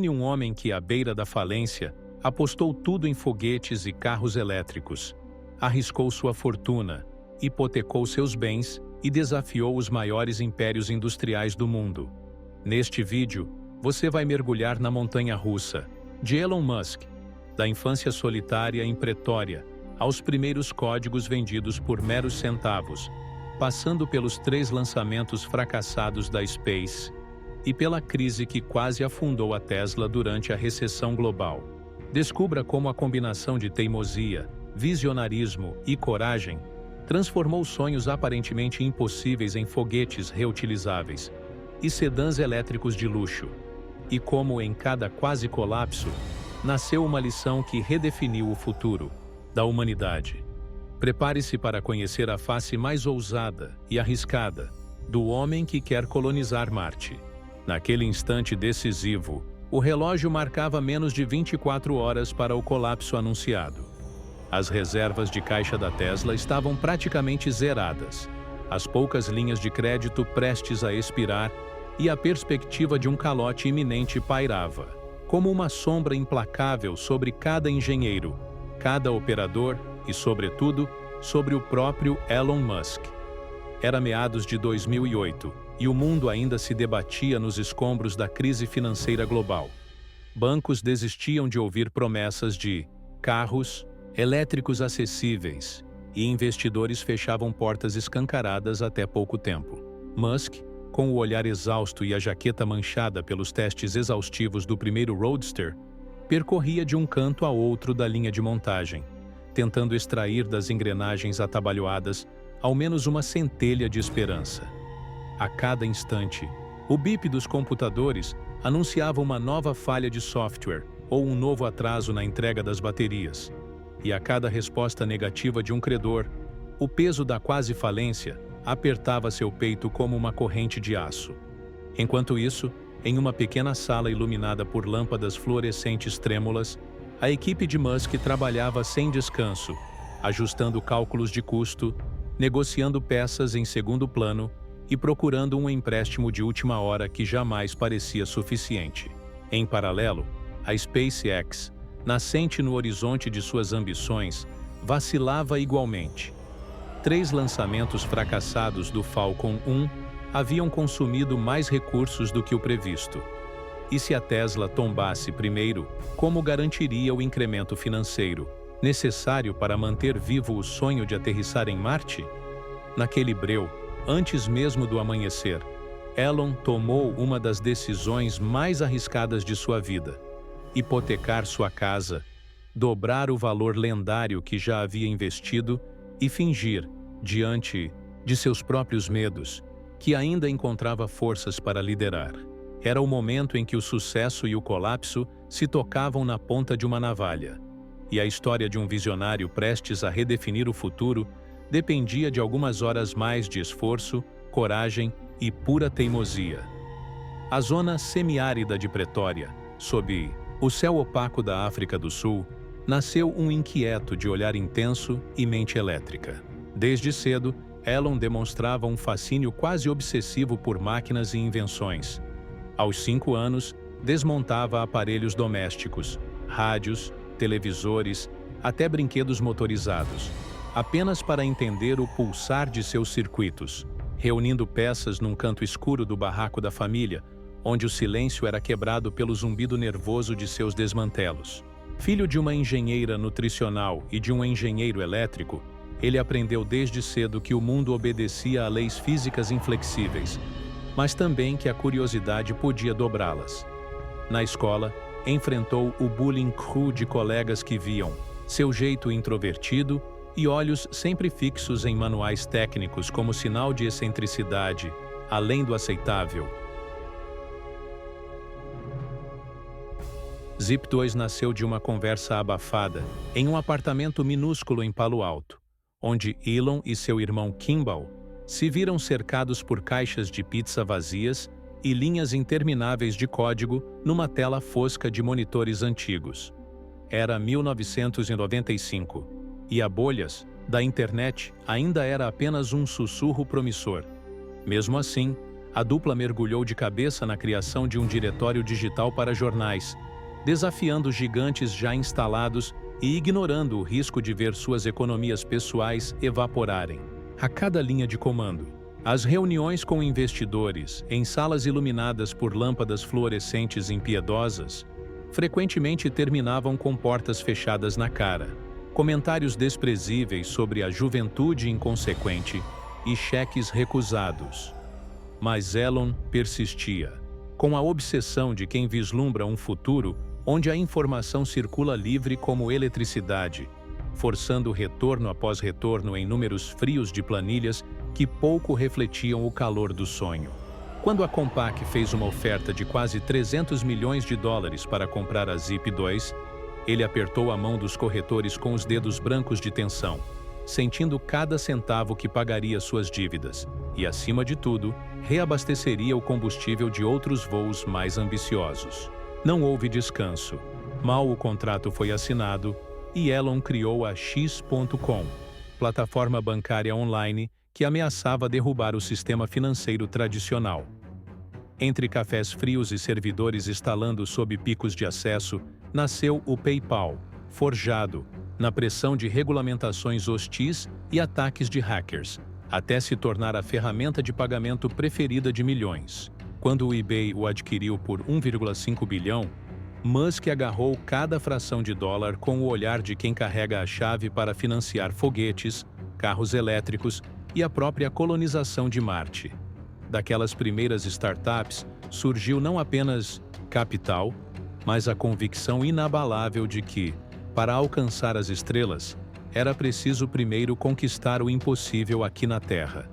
Um homem que, à beira da falência, apostou tudo em foguetes e carros elétricos, arriscou sua fortuna, hipotecou seus bens e desafiou os maiores impérios industriais do mundo. Neste vídeo, você vai mergulhar na montanha-russa de Elon Musk, da infância solitária em Pretória aos primeiros códigos vendidos por meros centavos, passando pelos 3 lançamentos fracassados da Space e pela crise que quase afundou a Tesla durante a recessão global. Descubra como a combinação de teimosia, visionarismo e coragem transformou sonhos aparentemente impossíveis em foguetes reutilizáveis e sedãs elétricos de luxo, e como em cada quase colapso nasceu uma lição que redefiniu o futuro da humanidade. Prepare-se para conhecer a face mais ousada e arriscada do homem que quer colonizar Marte. Naquele instante decisivo, o relógio marcava menos de 24 horas para o colapso anunciado. As reservas de caixa da Tesla estavam praticamente zeradas, as poucas linhas de crédito prestes a expirar e a perspectiva de um calote iminente pairava, como uma sombra implacável sobre cada engenheiro, cada operador e, sobretudo, sobre o próprio Elon Musk. Era meados de 2008 e o mundo ainda se debatia nos escombros da crise financeira global. Bancos desistiam de ouvir promessas de carros elétricos acessíveis e investidores fechavam portas escancaradas até pouco tempo. Musk, com o olhar exausto e a jaqueta manchada pelos testes exaustivos do primeiro Roadster, percorria de um canto a outro da linha de montagem, tentando extrair das engrenagens atabalhoadas ao menos uma centelha de esperança. A cada instante, o bip dos computadores anunciava uma nova falha de software ou um novo atraso na entrega das baterias. E a cada resposta negativa de um credor, o peso da quase falência apertava seu peito como uma corrente de aço. Enquanto isso, em uma pequena sala iluminada por lâmpadas fluorescentes trêmulas, a equipe de Musk trabalhava sem descanso, ajustando cálculos de custo, negociando peças em segundo plano e procurando um empréstimo de última hora que jamais parecia suficiente. Em paralelo, a SpaceX, nascente no horizonte de suas ambições, vacilava igualmente. 3 lançamentos fracassados do Falcon 1 haviam consumido mais recursos do que o previsto. E se a Tesla tombasse primeiro, como garantiria o incremento financeiro necessário para manter vivo o sonho de aterrissar em Marte? Naquele breu, antes mesmo do amanhecer, Elon tomou uma das decisões mais arriscadas de sua vida: hipotecar sua casa, dobrar o valor lendário que já havia investido e fingir, diante de seus próprios medos, que ainda encontrava forças para liderar. Era o momento em que o sucesso e o colapso se tocavam na ponta de uma navalha, e a história de um visionário prestes a redefinir o futuro dependia de algumas horas mais de esforço, coragem e pura teimosia. A zona semiárida de Pretória, sob o céu opaco da África do Sul, nasceu um inquieto de olhar intenso e mente elétrica. Desde cedo, Elon demonstrava um fascínio quase obsessivo por máquinas e invenções. Aos 5 anos, desmontava aparelhos domésticos, rádios, televisores, até brinquedos motorizados, apenas para entender o pulsar de seus circuitos, reunindo peças num canto escuro do barraco da família, onde o silêncio era quebrado pelo zumbido nervoso de seus desmantelos. Filho de uma engenheira nutricional e de um engenheiro elétrico, ele aprendeu desde cedo que o mundo obedecia a leis físicas inflexíveis, mas também que a curiosidade podia dobrá-las. Na escola, enfrentou o bullying cru de colegas que viam seu jeito introvertido e olhos sempre fixos em manuais técnicos como sinal de excentricidade, além do aceitável. Zip2 nasceu de uma conversa abafada em um apartamento minúsculo em Palo Alto, onde Elon e seu irmão Kimball se viram cercados por caixas de pizza vazias e linhas intermináveis de código numa tela fosca de monitores antigos. Era 1995, e a bolhas da internet ainda era apenas um sussurro promissor. Mesmo assim, a dupla mergulhou de cabeça na criação de um diretório digital para jornais, desafiando gigantes já instalados e ignorando o risco de ver suas economias pessoais evaporarem. A cada linha de comando, as reuniões com investidores, em salas iluminadas por lâmpadas fluorescentes impiedosas, frequentemente terminavam com portas fechadas na cara, comentários desprezíveis sobre a juventude inconsequente e cheques recusados. Mas Elon persistia, com a obsessão de quem vislumbra um futuro onde a informação circula livre como eletricidade, forçando retorno após retorno em números frios de planilhas que pouco refletiam o calor do sonho. Quando a Compaq fez uma oferta de quase 300 milhões de dólares para comprar a Zip2, ele apertou a mão dos corretores com os dedos brancos de tensão, sentindo cada centavo que pagaria suas dívidas e, acima de tudo, reabasteceria o combustível de outros voos mais ambiciosos. Não houve descanso. Mal o contrato foi assinado, e Elon criou a X.com, plataforma bancária online que ameaçava derrubar o sistema financeiro tradicional. Entre cafés frios e servidores estalando sob picos de acesso, nasceu o PayPal, forjado na pressão de regulamentações hostis e ataques de hackers, até se tornar a ferramenta de pagamento preferida de milhões. Quando o eBay o adquiriu por 1,5 bilhão, Musk agarrou cada fração de dólar com o olhar de quem carrega a chave para financiar foguetes, carros elétricos e a própria colonização de Marte. Daquelas primeiras startups surgiu não apenas capital, mas a convicção inabalável de que, para alcançar as estrelas, era preciso primeiro conquistar o impossível aqui na Terra.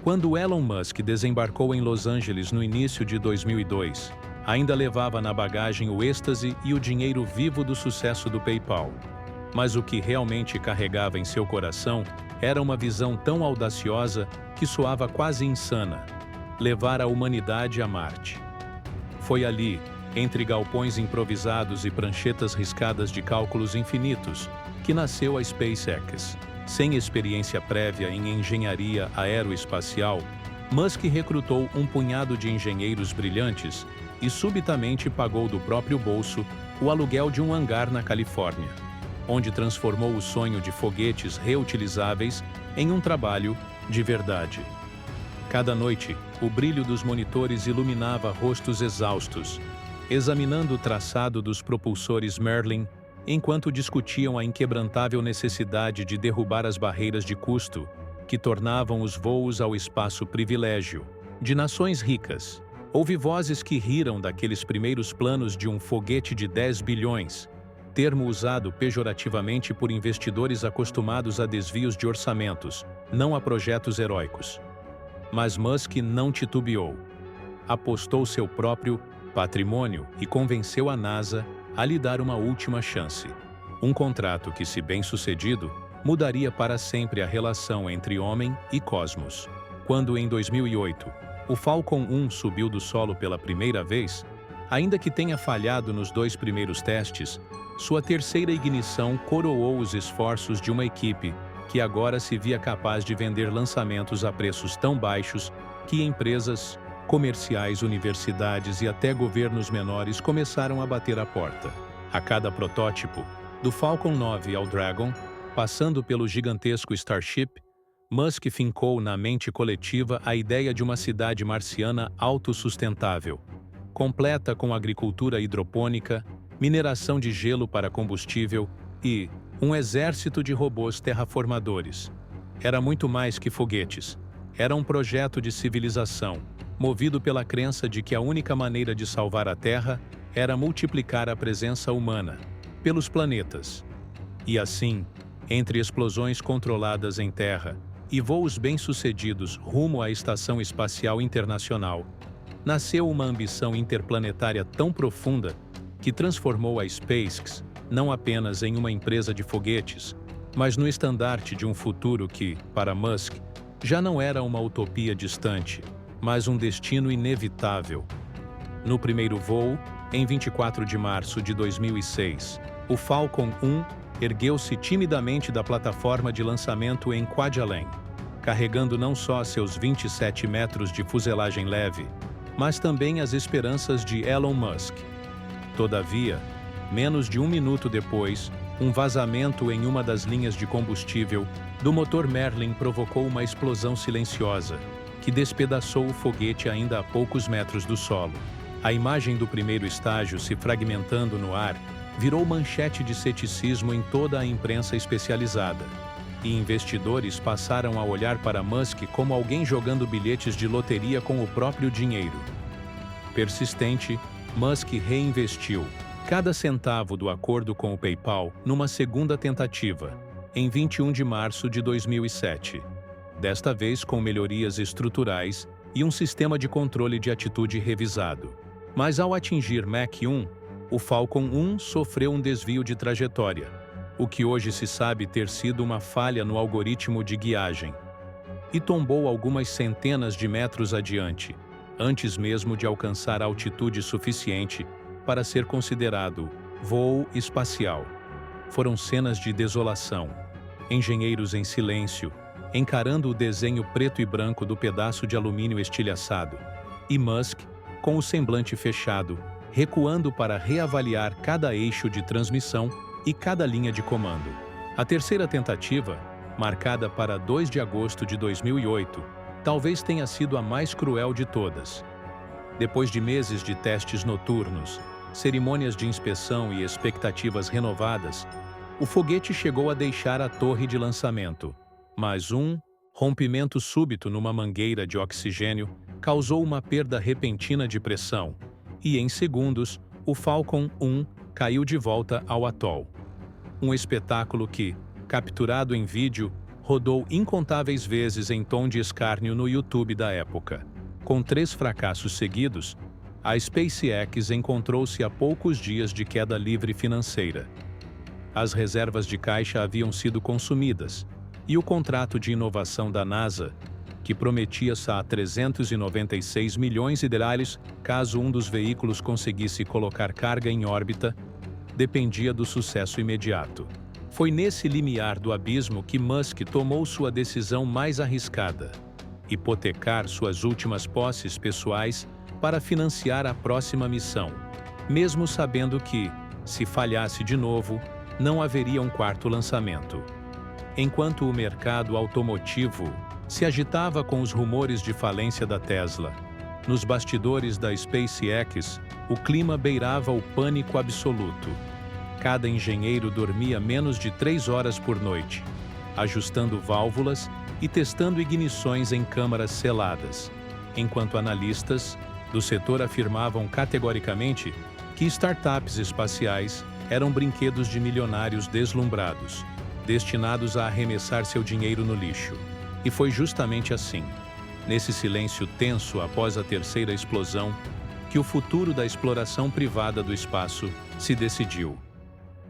Quando Elon Musk desembarcou em Los Angeles no início de 2002, ainda levava na bagagem o êxtase e o dinheiro vivo do sucesso do PayPal. Mas o que realmente carregava em seu coração era uma visão tão audaciosa que soava quase insana: levar a humanidade a Marte. Foi ali, entre galpões improvisados e pranchetas riscadas de cálculos infinitos, que nasceu a SpaceX. Sem experiência prévia em engenharia aeroespacial, Musk recrutou um punhado de engenheiros brilhantes e subitamente pagou do próprio bolso o aluguel de um hangar na Califórnia, onde transformou o sonho de foguetes reutilizáveis em um trabalho de verdade. Cada noite, o brilho dos monitores iluminava rostos exaustos, examinando o traçado dos propulsores Merlin, enquanto discutiam a inquebrantável necessidade de derrubar as barreiras de custo que tornavam os voos ao espaço privilégio de nações ricas. Houve vozes que riram daqueles primeiros planos de um foguete de 10 bilhões, termo usado pejorativamente por investidores acostumados a desvios de orçamentos, não a projetos heróicos. Mas Musk não titubeou. Apostou seu próprio patrimônio e convenceu a NASA a lhe dar uma última chance. Um contrato que, se bem sucedido, mudaria para sempre a relação entre homem e cosmos. Quando, em 2008, o Falcon 1 subiu do solo pela primeira vez, ainda que tenha falhado nos 2 primeiros testes, sua terceira ignição coroou os esforços de uma equipe que agora se via capaz de vender lançamentos a preços tão baixos que empresas comerciais, universidades e até governos menores começaram a bater a porta. A cada protótipo, do Falcon 9 ao Dragon, passando pelo gigantesco Starship, Musk fincou na mente coletiva a ideia de uma cidade marciana autossustentável, completa com agricultura hidropônica, mineração de gelo para combustível e um exército de robôs terraformadores. Era muito mais que foguetes. Era um projeto de civilização, movido pela crença de que a única maneira de salvar a Terra era multiplicar a presença humana pelos planetas. E assim, entre explosões controladas em Terra e voos bem-sucedidos rumo à Estação Espacial Internacional, nasceu uma ambição interplanetária tão profunda que transformou a SpaceX não apenas em uma empresa de foguetes, mas no estandarte de um futuro que, para Musk, já não era uma utopia distante, mas um destino inevitável. No primeiro voo, em 24 de março de 2006, o Falcon 1 ergueu-se timidamente da plataforma de lançamento em Kwajalein, carregando não só seus 27 metros de fuselagem leve, mas também as esperanças de Elon Musk. Todavia, menos de um minuto depois, um vazamento em uma das linhas de combustível do motor Merlin provocou uma explosão silenciosa, que despedaçou o foguete ainda a poucos metros do solo. A imagem do primeiro estágio se fragmentando no ar virou manchete de ceticismo em toda a imprensa especializada, e investidores passaram a olhar para Musk como alguém jogando bilhetes de loteria com o próprio dinheiro. Persistente, Musk reinvestiu cada centavo do acordo com o PayPal numa segunda tentativa, em 21 de março de 2007. Desta vez com melhorias estruturais e um sistema de controle de atitude revisado. Mas ao atingir Mach 1, o Falcon 1 sofreu um desvio de trajetória, o que hoje se sabe ter sido uma falha no algoritmo de guiagem, e tombou algumas centenas de metros adiante, antes mesmo de alcançar altitude suficiente para ser considerado voo espacial. Foram cenas de desolação, engenheiros em silêncio, encarando o desenho preto e branco do pedaço de alumínio estilhaçado, e Musk, com o semblante fechado, recuando para reavaliar cada eixo de transmissão e cada linha de comando. A terceira tentativa, marcada para 2 de agosto de 2008, talvez tenha sido a mais cruel de todas. Depois de meses de testes noturnos, cerimônias de inspeção e expectativas renovadas, o foguete chegou a deixar a torre de lançamento, mas um rompimento súbito numa mangueira de oxigênio causou uma perda repentina de pressão, e em segundos, o Falcon 1 caiu de volta ao atol. Um espetáculo que, capturado em vídeo, rodou incontáveis vezes em tom de escárnio no YouTube da época. Com 3 fracassos seguidos, a SpaceX encontrou-se a poucos dias de queda livre financeira. As reservas de caixa haviam sido consumidas, e o contrato de inovação da NASA, que prometia a 396 milhões de dólares caso um dos veículos conseguisse colocar carga em órbita, dependia do sucesso imediato. Foi nesse limiar do abismo que Musk tomou sua decisão mais arriscada: hipotecar suas últimas posses pessoais para financiar a próxima missão, mesmo sabendo que, se falhasse de novo, não haveria um quarto lançamento. Enquanto o mercado automotivo se agitava com os rumores de falência da Tesla, nos bastidores da SpaceX, o clima beirava o pânico absoluto. Cada engenheiro dormia menos de 3 horas por noite, ajustando válvulas e testando ignições em câmaras seladas, enquanto analistas do setor afirmavam categoricamente que startups espaciais eram brinquedos de milionários deslumbrados, destinados a arremessar seu dinheiro no lixo. E foi justamente assim, nesse silêncio tenso após a terceira explosão, que o futuro da exploração privada do espaço se decidiu.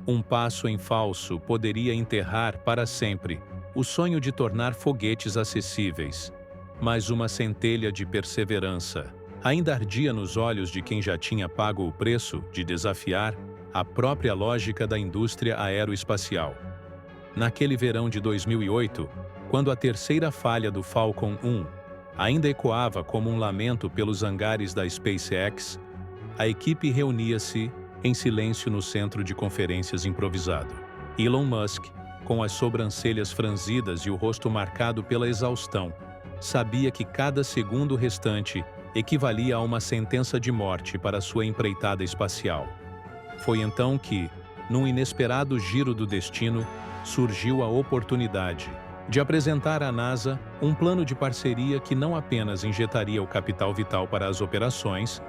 Um passo em falso poderia enterrar para sempre o sonho de tornar foguetes acessíveis, mas uma centelha de perseverança ainda ardia nos olhos de quem já tinha pago o preço de desafiar a própria lógica da indústria aeroespacial. Naquele verão de 2008, quando a terceira falha do Falcon 1 ainda ecoava como um lamento pelos hangares da SpaceX, a equipe reunia-se em silêncio no centro de conferências improvisado. Elon Musk, com as sobrancelhas franzidas e o rosto marcado pela exaustão, sabia que cada segundo restante equivalia a uma sentença de morte para sua empreitada espacial. Foi então que, num inesperado giro do destino, surgiu a oportunidade de apresentar à NASA um plano de parceria que não apenas injetaria o capital vital para as operações,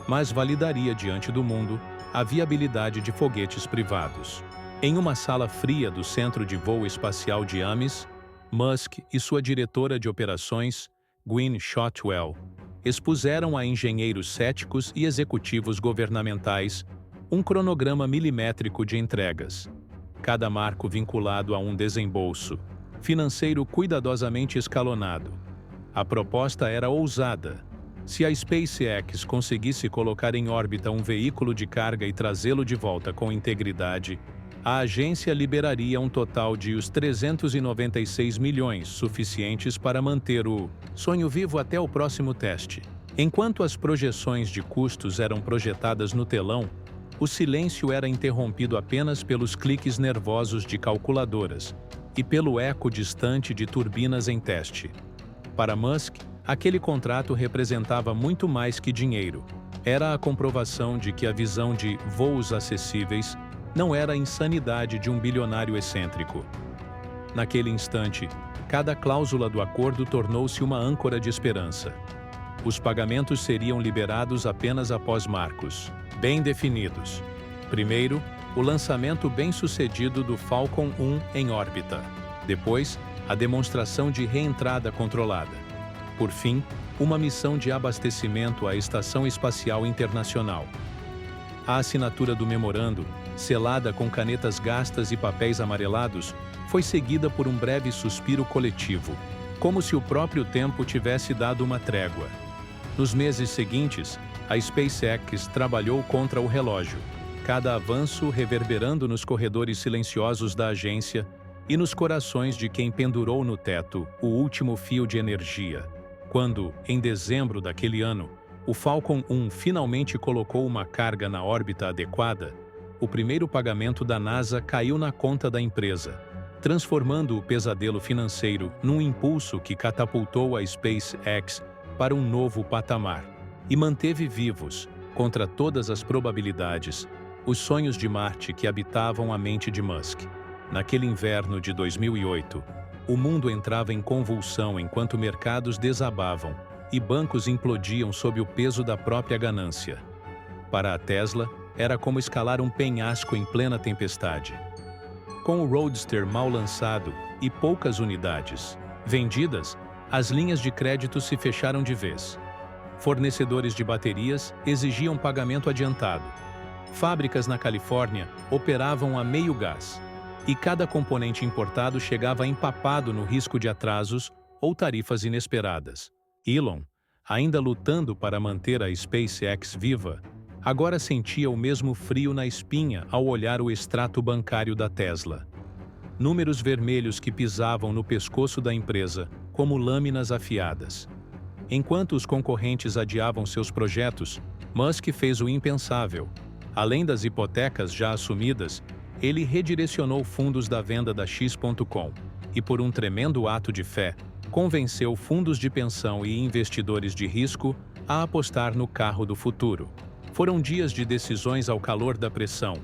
mas validaria diante do mundo a viabilidade de foguetes privados. Em uma sala fria do Centro de Voo Espacial de Ames, Musk e sua diretora de operações, Gwynne Shotwell, expuseram a engenheiros céticos e executivos governamentais um cronograma milimétrico de entregas, cada marco vinculado a um desembolso financeiro cuidadosamente escalonado. A proposta era ousada. Se a SpaceX conseguisse colocar em órbita um veículo de carga e trazê-lo de volta com integridade, a agência liberaria um total de os 396 milhões, suficientes para manter o sonho vivo até o próximo teste. Enquanto as projeções de custos eram projetadas no telão, o silêncio era interrompido apenas pelos cliques nervosos de calculadoras e pelo eco distante de turbinas em teste. Para Musk, aquele contrato representava muito mais que dinheiro. Era a comprovação de que a visão de voos acessíveis não era a insanidade de um bilionário excêntrico. Naquele instante, cada cláusula do acordo tornou-se uma âncora de esperança. Os pagamentos seriam liberados apenas após marcos bem definidos. Primeiro, o lançamento bem-sucedido do Falcon 1 em órbita. Depois, a demonstração de reentrada controlada. Por fim, uma missão de abastecimento à Estação Espacial Internacional. A assinatura do memorando, selada com canetas gastas e papéis amarelados, foi seguida por um breve suspiro coletivo, como se o próprio tempo tivesse dado uma trégua. Nos meses seguintes, a SpaceX trabalhou contra o relógio, cada avanço reverberando nos corredores silenciosos da agência e nos corações de quem pendurou no teto o último fio de energia. Quando, em dezembro daquele ano, o Falcon 1 finalmente colocou uma carga na órbita adequada, o primeiro pagamento da NASA caiu na conta da empresa, transformando o pesadelo financeiro num impulso que catapultou a SpaceX para um novo patamar e manteve vivos, contra todas as probabilidades, os sonhos de Marte que habitavam a mente de Musk. Naquele inverno de 2008, o mundo entrava em convulsão enquanto mercados desabavam e bancos implodiam sob o peso da própria ganância. Para a Tesla, era como escalar um penhasco em plena tempestade. Com o Roadster mal lançado e poucas unidades vendidas, as linhas de crédito se fecharam de vez. Fornecedores de baterias exigiam pagamento adiantado. Fábricas na Califórnia operavam a meio gás. E cada componente importado chegava empapado no risco de atrasos ou tarifas inesperadas. Elon, ainda lutando para manter a SpaceX viva, agora sentia o mesmo frio na espinha ao olhar o extrato bancário da Tesla. Números vermelhos que pisavam no pescoço da empresa como lâminas afiadas. Enquanto os concorrentes adiavam seus projetos, Musk fez o impensável. Além das hipotecas já assumidas, ele redirecionou fundos da venda da X.com e, por um tremendo ato de fé, convenceu fundos de pensão e investidores de risco a apostar no carro do futuro. Foram dias de decisões ao calor da pressão.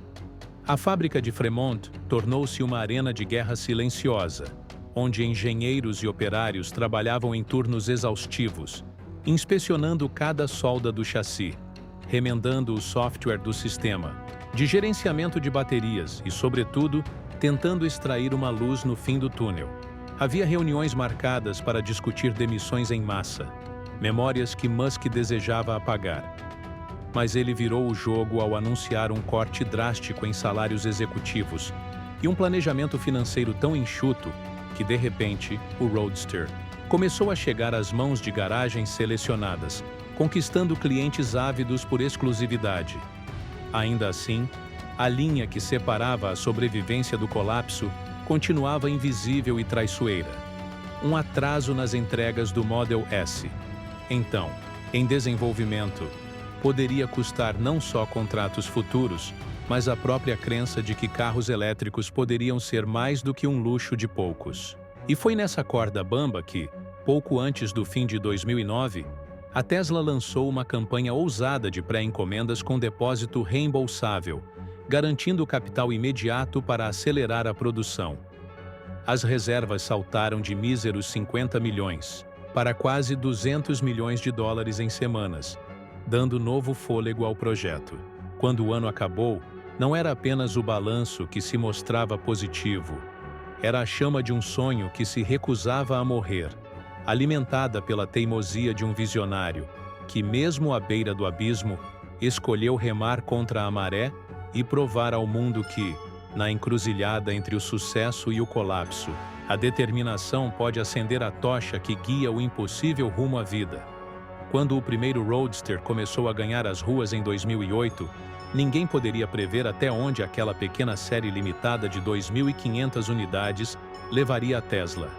A fábrica de Fremont tornou-se uma arena de guerra silenciosa, onde engenheiros e operários trabalhavam em turnos exaustivos, inspecionando cada solda do chassi, remendando o software do sistema, de gerenciamento de baterias e, sobretudo, tentando extrair uma luz no fim do túnel. Havia reuniões marcadas para discutir demissões em massa, memórias que Musk desejava apagar. Mas ele virou o jogo ao anunciar um corte drástico em salários executivos e um planejamento financeiro tão enxuto que, de repente, o Roadster começou a chegar às mãos de garagens selecionadas, conquistando clientes ávidos por exclusividade. Ainda assim, a linha que separava a sobrevivência do colapso continuava invisível e traiçoeira. Um atraso nas entregas do Model S. Então, em desenvolvimento, poderia custar não só contratos futuros, mas a própria crença de que carros elétricos poderiam ser mais do que um luxo de poucos. E foi nessa corda bamba que, pouco antes do fim de 2009, a Tesla lançou uma campanha ousada de pré-encomendas com depósito reembolsável, garantindo capital imediato para acelerar a produção. As reservas saltaram de míseros 50 milhões para quase 200 milhões de dólares em semanas, dando novo fôlego ao projeto. Quando o ano acabou, não era apenas o balanço que se mostrava positivo, era a chama de um sonho que se recusava a morrer, alimentada pela teimosia de um visionário que, mesmo à beira do abismo, escolheu remar contra a maré e provar ao mundo que, na encruzilhada entre o sucesso e o colapso, a determinação pode acender a tocha que guia o impossível rumo à vida. Quando o primeiro Roadster começou a ganhar as ruas em 2008, Ninguém poderia prever até onde aquela pequena série limitada de 2.500 unidades levaria a Tesla.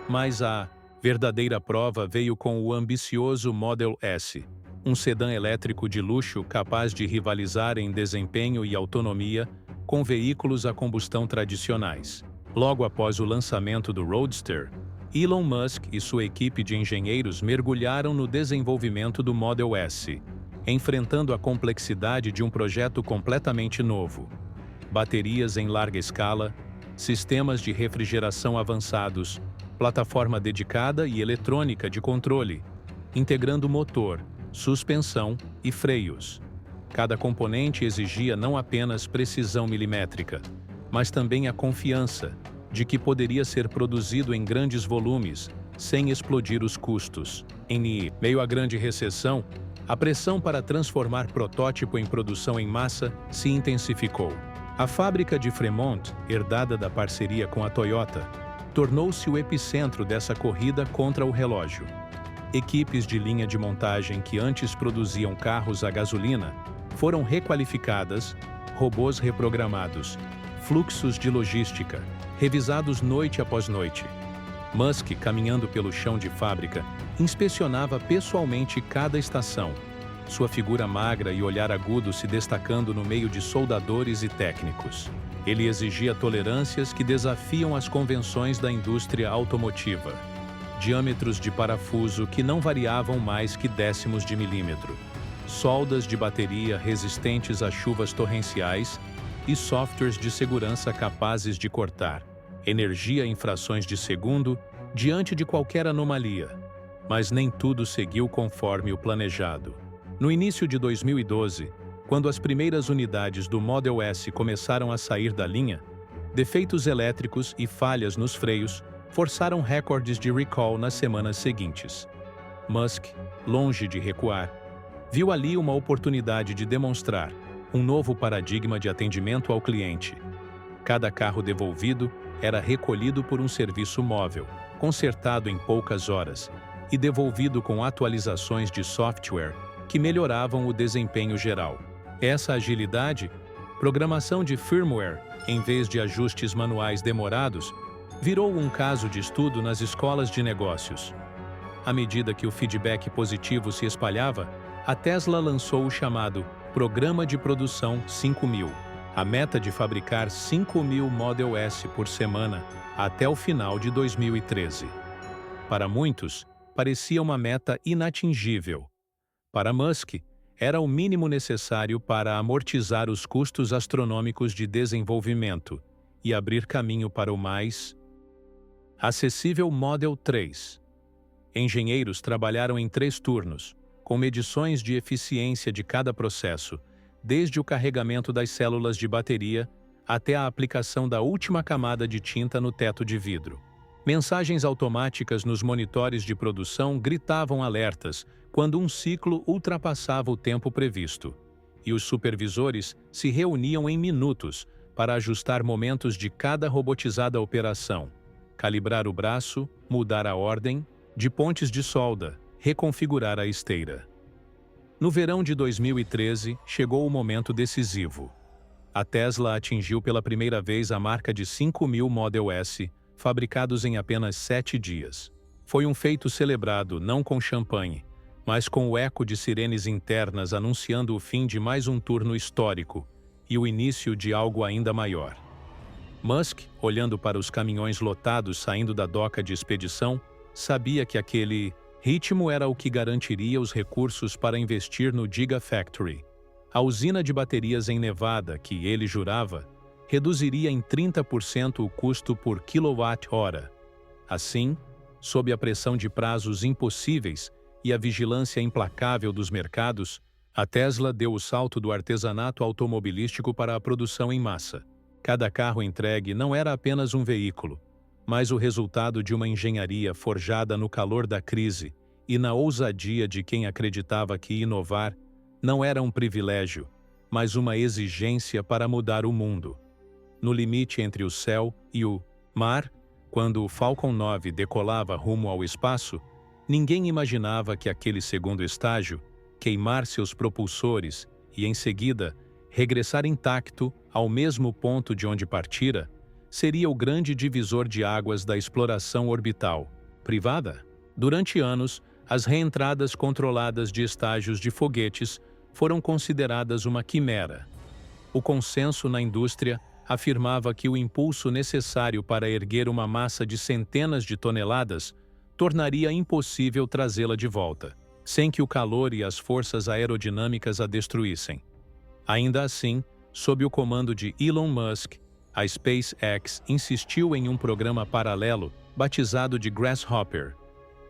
Mas a verdadeira prova veio com o ambicioso Model S, um sedã elétrico de luxo capaz de rivalizar em desempenho e autonomia com veículos a combustão tradicionais. Logo após o lançamento do Roadster, Elon Musk e sua equipe de engenheiros mergulharam no desenvolvimento do Model S, enfrentando a complexidade de um projeto completamente novo. Baterias em larga escala, sistemas de refrigeração avançados, plataforma dedicada e eletrônica de controle, integrando motor, suspensão e freios. Cada componente exigia não apenas precisão milimétrica, mas também a confiança de que poderia ser produzido em grandes volumes, sem explodir os custos. Em meio à grande recessão, a pressão para transformar protótipo em produção em massa se intensificou. A fábrica de Fremont, herdada da parceria com a Toyota, tornou-se o epicentro dessa corrida contra o relógio. Equipes de linha de montagem que antes produziam carros a gasolina foram requalificadas, robôs reprogramados, fluxos de logística, revisados noite após noite. Musk, caminhando pelo chão de fábrica, inspecionava pessoalmente cada estação, sua figura magra e olhar agudo se destacando no meio de soldadores e técnicos. Ele exigia tolerâncias que desafiam as convenções da indústria automotiva. Diâmetros de parafuso que não variavam mais que décimos de milímetro, soldas de bateria resistentes a chuvas torrenciais e softwares de segurança capazes de cortar energia em frações de segundo diante de qualquer anomalia. Mas nem tudo seguiu conforme o planejado. No início de 2012, quando as primeiras unidades do Model S começaram a sair da linha, defeitos elétricos e falhas nos freios forçaram recordes de recall nas semanas seguintes. Musk, longe de recuar, viu ali uma oportunidade de demonstrar um novo paradigma de atendimento ao cliente. Cada carro devolvido era recolhido por um serviço móvel, consertado em poucas horas e devolvido com atualizações de software que melhoravam o desempenho geral. Essa agilidade, programação de firmware em vez de ajustes manuais demorados, virou um caso de estudo nas escolas de negócios. À medida que o feedback positivo se espalhava, a Tesla lançou o chamado Programa de Produção 5000, a meta de fabricar 5.000 Model S por semana até o final de 2013. Para muitos, parecia uma meta inatingível. Para Musk, era o mínimo necessário para amortizar os custos astronômicos de desenvolvimento e abrir caminho para o mais acessível Model 3. Engenheiros trabalharam em 3 turnos, com medições de eficiência de cada processo, desde o carregamento das células de bateria até a aplicação da última camada de tinta no teto de vidro. Mensagens automáticas nos monitores de produção gritavam alertas quando um ciclo ultrapassava o tempo previsto, e os supervisores se reuniam em minutos para ajustar momentos de cada robotizada operação, calibrar o braço, mudar a ordem de pontes de solda, reconfigurar a esteira. No verão de 2013, chegou o momento decisivo. A Tesla atingiu pela primeira vez a marca de 5.000 Model S, fabricados em apenas 7 dias. Foi um feito celebrado não com champanhe, mas com o eco de sirenes internas anunciando o fim de mais um turno histórico e o início de algo ainda maior. Musk, olhando para os caminhões lotados saindo da doca de expedição, sabia que aquele ritmo era o que garantiria os recursos para investir no Gigafactory, a usina de baterias em Nevada que, ele jurava, reduziria em 30% o custo por quilowatt-hora. Assim, sob a pressão de prazos impossíveis e a vigilância implacável dos mercados, a Tesla deu o salto do artesanato automobilístico para a produção em massa. Cada carro entregue não era apenas um veículo, mas o resultado de uma engenharia forjada no calor da crise e na ousadia de quem acreditava que inovar não era um privilégio, mas uma exigência para mudar o mundo. No limite entre o céu e o mar, quando o Falcon 9 decolava rumo ao espaço, ninguém imaginava que aquele segundo estágio, queimar seus propulsores e, em seguida, regressar intacto ao mesmo ponto de onde partira, seria o grande divisor de águas da exploração orbital privada. Durante anos, as reentradas controladas de estágios de foguetes foram consideradas uma quimera. O consenso na indústria afirmava que o impulso necessário para erguer uma massa de centenas de toneladas tornaria impossível trazê-la de volta, sem que o calor e as forças aerodinâmicas a destruíssem. Ainda assim, sob o comando de Elon Musk, a SpaceX insistiu em um programa paralelo batizado de Grasshopper,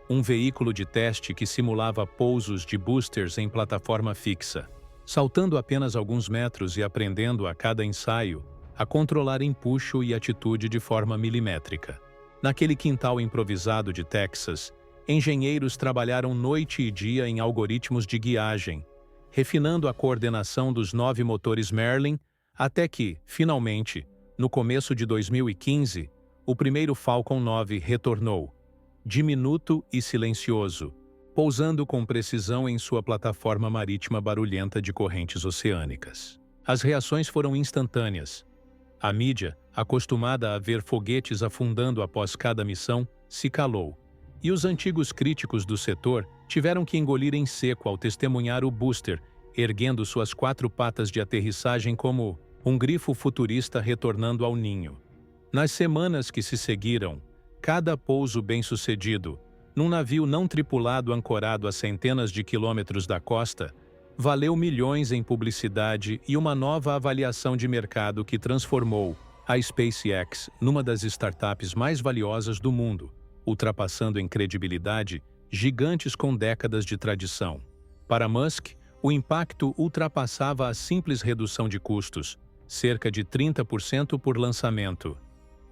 um veículo de teste que simulava pousos de boosters em plataforma fixa, saltando apenas alguns metros e aprendendo a cada ensaio a controlar empuxo e atitude de forma milimétrica. Naquele quintal improvisado de Texas, engenheiros trabalharam noite e dia em algoritmos de guiagem, refinando a coordenação dos 9 motores Merlin, até que, finalmente, no começo de 2015, o primeiro Falcon 9 retornou, diminuto e silencioso, pousando com precisão em sua plataforma marítima barulhenta de correntes oceânicas. As reações foram instantâneas. A mídia, acostumada a ver foguetes afundando após cada missão, se calou, e os antigos críticos do setor tiveram que engolir em seco ao testemunhar o booster, erguendo suas 4 patas de aterrissagem como um grifo futurista retornando ao ninho. Nas semanas que se seguiram, cada pouso bem-sucedido, num navio não tripulado ancorado a centenas de quilômetros da costa, valeu milhões em publicidade e uma nova avaliação de mercado que transformou a SpaceX numa das startups mais valiosas do mundo, ultrapassando em credibilidade gigantes com décadas de tradição. Para Musk, o impacto ultrapassava a simples redução de custos, cerca de 30% por lançamento.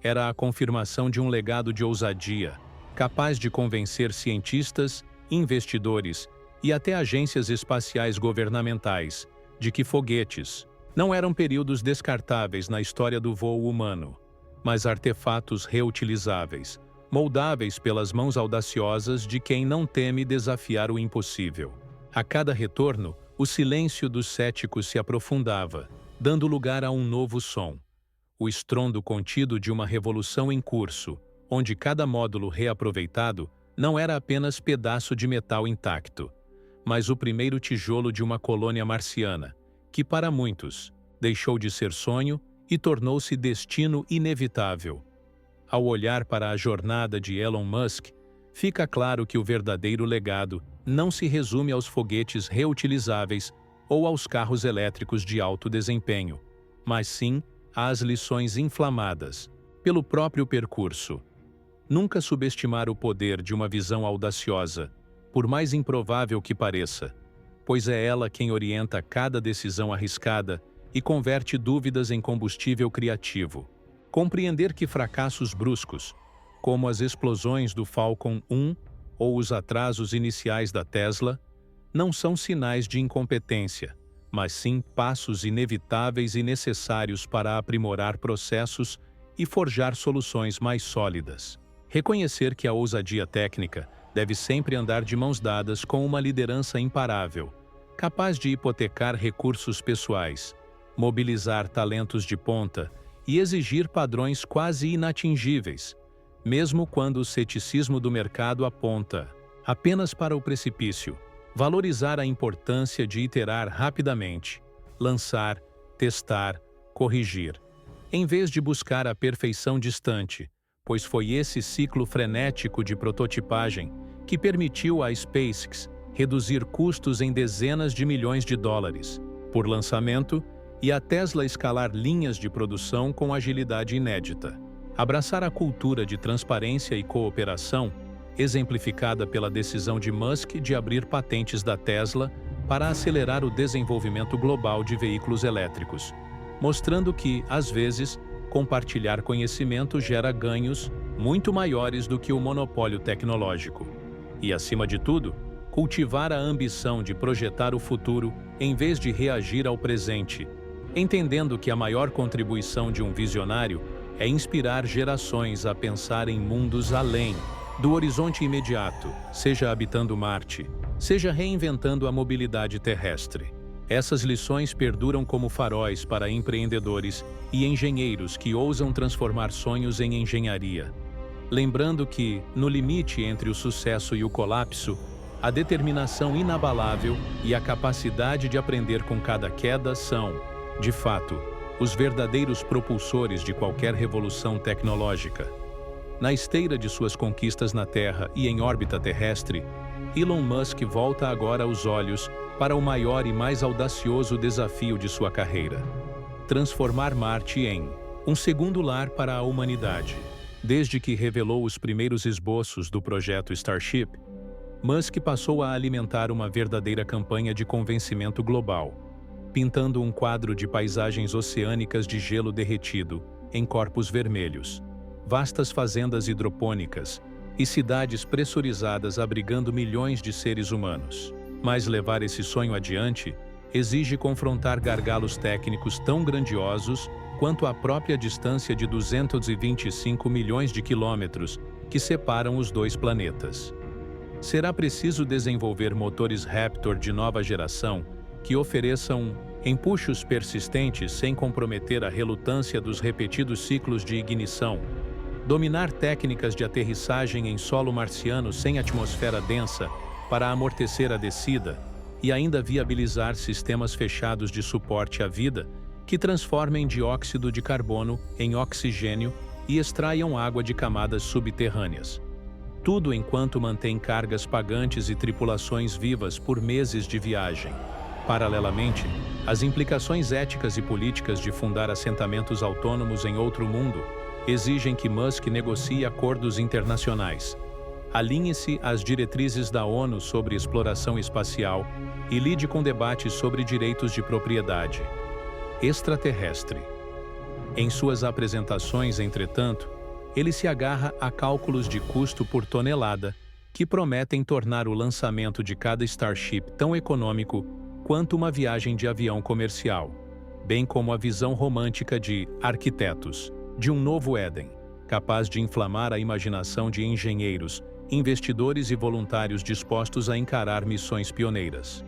Era a confirmação de um legado de ousadia, capaz de convencer cientistas, investidores e até agências espaciais governamentais de que foguetes não eram períodos descartáveis na história do voo humano, mas artefatos reutilizáveis, moldáveis pelas mãos audaciosas de quem não teme desafiar o impossível. A cada retorno, o silêncio dos céticos se aprofundava, dando lugar a um novo som. O estrondo contido de uma revolução em curso, onde cada módulo reaproveitado não era apenas pedaço de metal intacto, mas o primeiro tijolo de uma colônia marciana, que para muitos deixou de ser sonho e tornou-se destino inevitável. Ao olhar para a jornada de Elon Musk, fica claro que o verdadeiro legado não se resume aos foguetes reutilizáveis ou aos carros elétricos de alto desempenho, mas sim às lições inflamadas pelo próprio percurso. Nunca subestimar o poder de uma visão audaciosa, por mais improvável que pareça, pois é ela quem orienta cada decisão arriscada e converte dúvidas em combustível criativo. Compreender que fracassos bruscos, como as explosões do Falcon 1 ou os atrasos iniciais da Tesla, não são sinais de incompetência, mas sim passos inevitáveis e necessários para aprimorar processos e forjar soluções mais sólidas. Reconhecer que a ousadia técnica deve sempre andar de mãos dadas com uma liderança imparável, capaz de hipotecar recursos pessoais, mobilizar talentos de ponta e exigir padrões quase inatingíveis, mesmo quando o ceticismo do mercado aponta apenas para o precipício. Valorizar a importância de iterar rapidamente, lançar, testar, corrigir, em vez de buscar a perfeição distante, pois foi esse ciclo frenético de prototipagem que permitiu à SpaceX reduzir custos em dezenas de milhões de dólares por lançamento e a Tesla escalar linhas de produção com agilidade inédita. Abraçar a cultura de transparência e cooperação, exemplificada pela decisão de Musk de abrir patentes da Tesla para acelerar o desenvolvimento global de veículos elétricos, mostrando que, às vezes, compartilhar conhecimento gera ganhos muito maiores do que o monopólio tecnológico. E, acima de tudo, cultivar a ambição de projetar o futuro em vez de reagir ao presente, entendendo que a maior contribuição de um visionário é inspirar gerações a pensar em mundos além do horizonte imediato, seja habitando Marte, seja reinventando a mobilidade terrestre. Essas lições perduram como faróis para empreendedores e engenheiros que ousam transformar sonhos em engenharia. Lembrando que, no limite entre o sucesso e o colapso, a determinação inabalável e a capacidade de aprender com cada queda são, de fato, os verdadeiros propulsores de qualquer revolução tecnológica. Na esteira de suas conquistas na Terra e em órbita terrestre, Elon Musk volta agora os olhos para o maior e mais audacioso desafio de sua carreira: transformar Marte em um segundo lar para a humanidade. Desde que revelou os primeiros esboços do projeto Starship, Musk passou a alimentar uma verdadeira campanha de convencimento global, pintando um quadro de paisagens oceânicas de gelo derretido, em corpos vermelhos, vastas fazendas hidropônicas e cidades pressurizadas abrigando milhões de seres humanos. Mas levar esse sonho adiante exige confrontar gargalos técnicos tão grandiosos quanto a própria distância de 225 milhões de quilômetros que separam os dois planetas. Será preciso desenvolver motores Raptor de nova geração que ofereçam empuxos persistentes sem comprometer a relutância dos repetidos ciclos de ignição, dominar técnicas de aterrissagem em solo marciano sem atmosfera densa para amortecer a descida e ainda viabilizar sistemas fechados de suporte à vida que transformem dióxido de carbono em oxigênio e extraiam água de camadas subterrâneas. Tudo enquanto mantém cargas pagantes e tripulações vivas por meses de viagem. Paralelamente, as implicações éticas e políticas de fundar assentamentos autônomos em outro mundo exigem que Musk negocie acordos internacionais, alinhe-se às diretrizes da ONU sobre exploração espacial e lide com debates sobre direitos de propriedade extraterrestre. Em suas apresentações, entretanto, ele se agarra a cálculos de custo por tonelada que prometem tornar o lançamento de cada Starship tão econômico quanto uma viagem de avião comercial, bem como a visão romântica de arquitetos de um novo Éden, capaz de inflamar a imaginação de engenheiros, investidores e voluntários dispostos a encarar missões pioneiras.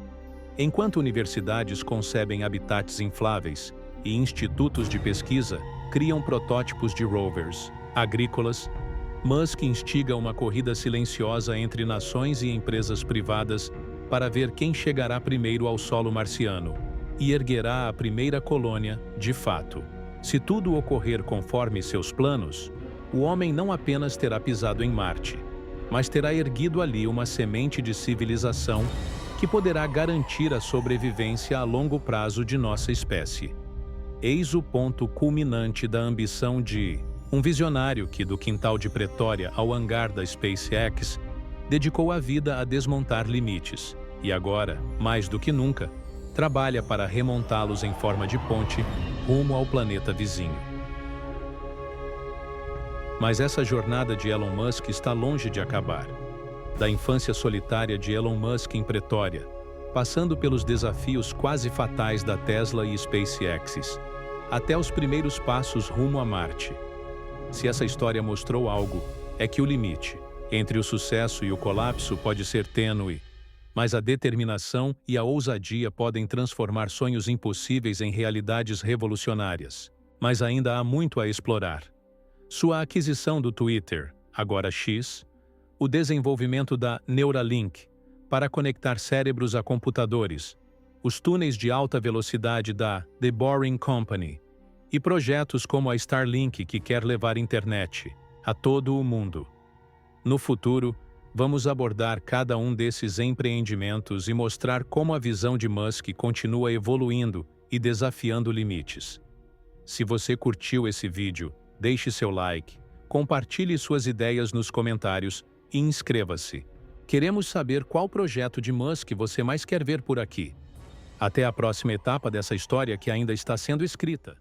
Enquanto universidades concebem habitats infláveis e institutos de pesquisa criam protótipos de rovers agrícolas, Musk instiga uma corrida silenciosa entre nações e empresas privadas para ver quem chegará primeiro ao solo marciano e erguerá a primeira colônia, de fato. Se tudo ocorrer conforme seus planos, o homem não apenas terá pisado em Marte, mas terá erguido ali uma semente de civilização que poderá garantir a sobrevivência a longo prazo de nossa espécie. Eis o ponto culminante da ambição de um visionário que, do quintal de Pretória ao hangar da SpaceX, dedicou a vida a desmontar limites e agora, mais do que nunca, trabalha para remontá-los em forma de ponte rumo ao planeta vizinho. Mas essa jornada de Elon Musk está longe de acabar. Da infância solitária de Elon Musk em Pretória, passando pelos desafios quase fatais da Tesla e SpaceX, até os primeiros passos rumo a Marte. Se essa história mostrou algo, é que o limite entre o sucesso e o colapso pode ser tênue, mas a determinação e a ousadia podem transformar sonhos impossíveis em realidades revolucionárias. Mas ainda há muito a explorar. Sua aquisição do Twitter, agora X, o desenvolvimento da Neuralink, para conectar cérebros a computadores, os túneis de alta velocidade da The Boring Company, e projetos como a Starlink que quer levar internet a todo o mundo. No futuro, vamos abordar cada um desses empreendimentos e mostrar como a visão de Musk continua evoluindo e desafiando limites. Se você curtiu esse vídeo, deixe seu like, compartilhe suas ideias nos comentários e inscreva-se. Queremos saber qual projeto de Musk você mais quer ver por aqui. Até a próxima etapa dessa história que ainda está sendo escrita.